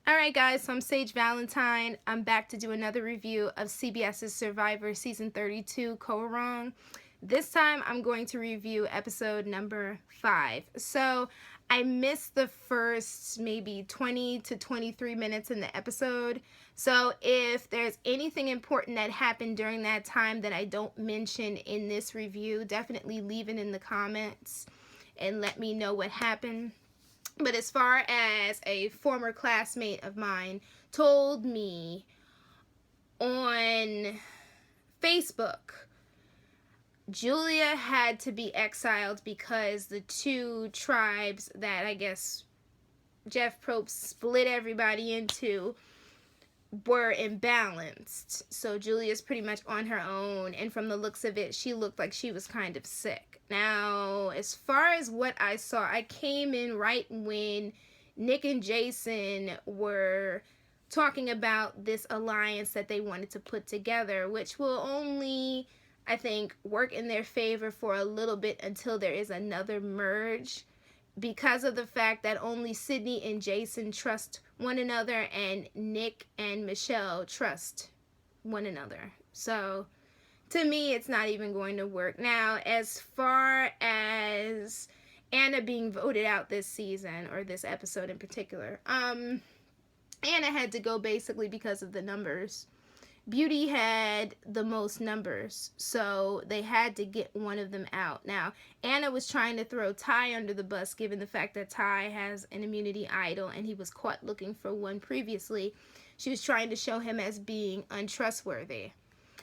Alright guys, so I'm Sage Valentine. I'm back to do another review of CBS's Survivor Season 32, Koah Rong. This time I'm going to review episode number 5. So I missed the first maybe 20 to 23 minutes in the episode. So if there's anything important that happened during that time that I don't mention in this review, definitely leave it in the comments and let me know what happened. But as far as a former classmate of mine told me on Facebook, Julia had to be exiled because the two tribes that I guess Jeff Probst split everybody into were imbalanced. So Julia's pretty much on her own, and from the looks of it, she looked like she was kind of sick. Now, as far as what I saw, I came in right when Nick and Jason were talking about this alliance that they wanted to put together, which will only, I think, work in their favor for a little bit until there is another merge, because of the fact that only Sydney and Jason trust one another and Nick and Michelle trust one another. So to me, it's not even going to work. Now, as far as Anna being voted out this season, or this episode in particular, Anna had to go basically because of the numbers. Beauty had the most numbers, so they had to get one of them out. Now, Anna was trying to throw Ty under the bus, given the fact that Ty has an immunity idol and he was caught looking for one previously. She was trying to show him as being untrustworthy.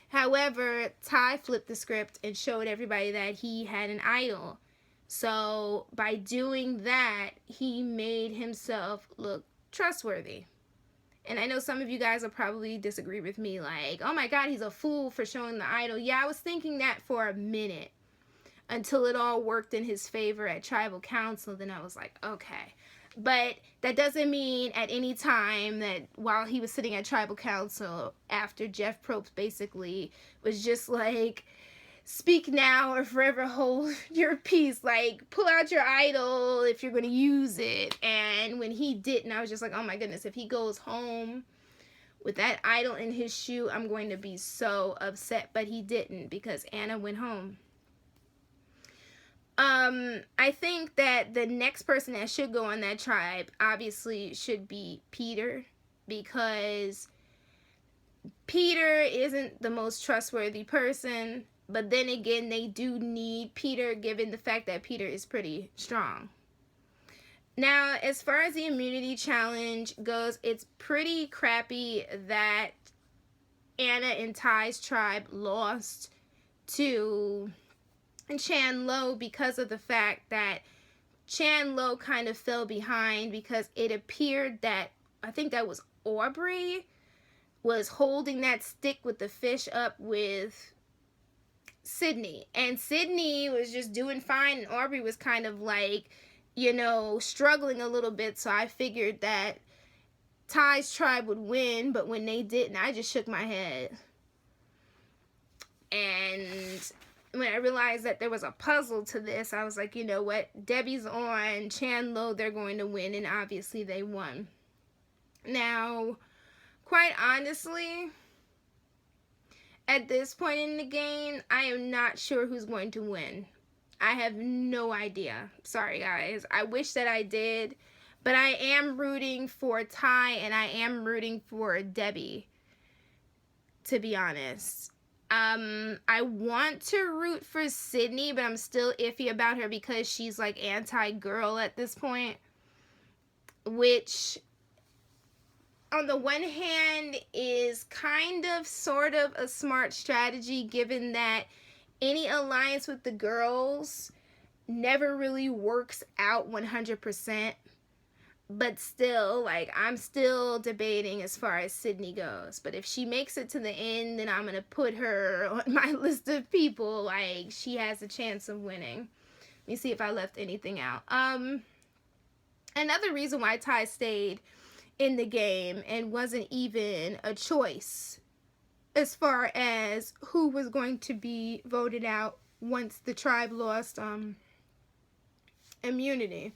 However, Ty flipped the script and showed everybody that he had an idol. So by doing that, he made himself look trustworthy. And I know some of you guys will probably disagree with me, like, oh my god, he's a fool for showing the idol. Yeah, I was thinking that for a minute until it all worked in his favor at Tribal Council. Then I was like, okay. But that doesn't mean at any time that while he was sitting at Tribal Council, after Jeff Probst basically was just like, speak now or forever hold your peace, like pull out your idol if you're going to use it. And when he didn't, I was just like, oh my goodness, if he goes home with that idol in his shoe, I'm going to be so upset. But he didn't, because Anna went home. I think that the next person that should go on that tribe obviously should be Peter, because Peter isn't the most trustworthy person. But then again, they do need Peter, given the fact that Peter is pretty strong. Now, as far as the immunity challenge goes, it's pretty crappy that Anna and Ty's tribe lost to Chan Lo, because of the fact that Chan Lo kind of fell behind, because it appeared that, I think that was Aubrey, was holding that stick with the fish up with Sydney, and Sydney was just doing fine, and Aubrey was kind of like, you know, struggling a little bit. So I figured that Ty's tribe would win, but when they didn't, I just shook my head. And when I realized that there was a puzzle to this, I was like, you know what, Debbie's on Chan Lo, they're going to win, and obviously they won. Now, quite honestly, at this point in the game, I am not sure who's going to win. I have no idea. Sorry, guys. I wish that I did. But I am rooting for Ty, and I am rooting for Debbie, to be honest. I want to root for Sydney, but I'm still iffy about her because she's like anti-girl at this point. Which, on the one hand, is kind of sort of a smart strategy, given that any alliance with the girls never really works out 100%. But still, like, I'm still debating as far as Sydney goes. But if she makes it to the end, then I'm going to put her on my list of people. Like, she has a chance of winning. Let me see if I left anything out. Another reason why Ty stayed in the game and wasn't even a choice as far as who was going to be voted out once the tribe lost immunity.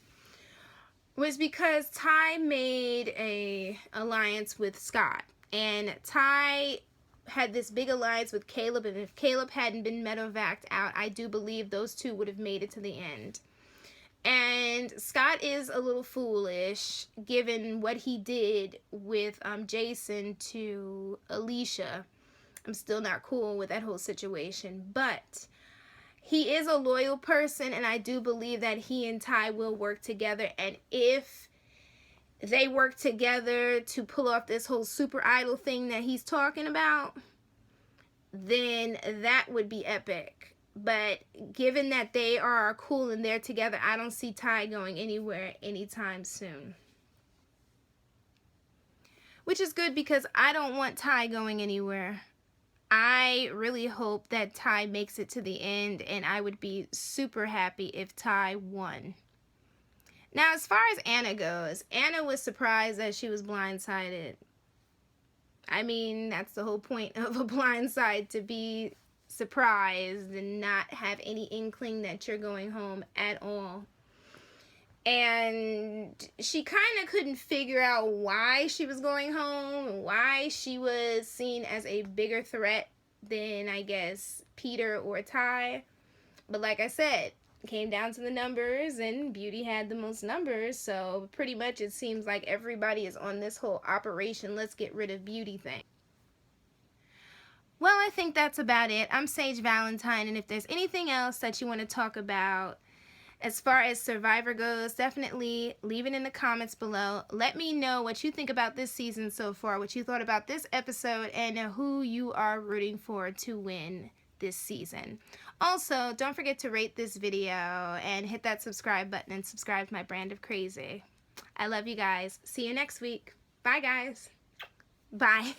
was because Ty made a alliance with Scott, and Ty had this big alliance with Caleb, and if Caleb hadn't been medevaced out, I do believe those two would have made it to the end. And Scott is a little foolish given what he did with Jason to Alicia. I'm still not cool with that whole situation, but he is a loyal person, and I do believe that he and Ty will work together. And if they work together to pull off this whole super idol thing that he's talking about, then that would be epic. But given that they are cool and they're together, I don't see Ty going anywhere anytime soon. Which is good, because I don't want Ty going anywhere. I really hope that Ty makes it to the end, and I would be super happy if Ty won. Now, as far as Anna goes, Anna was surprised that she was blindsided. I mean, that's the whole point of a blindside, to be surprised and not have any inkling that you're going home at all. And she kind of couldn't figure out why she was going home and why she was seen as a bigger threat than, I guess, Peter or Ty. But like I said, it came down to the numbers, and Beauty had the most numbers. So pretty much it seems like everybody is on this whole operation let's get rid of Beauty thing. Well, I think that's about it. I'm Sage Valentine, and if there's anything else that you want to talk about as far as Survivor goes, definitely leave it in the comments below. Let me know what you think about this season so far, what you thought about this episode, and who you are rooting for to win this season. Also, don't forget to rate this video and hit that subscribe button and subscribe to my brand of crazy. I love you guys. See you next week. Bye, guys. Bye.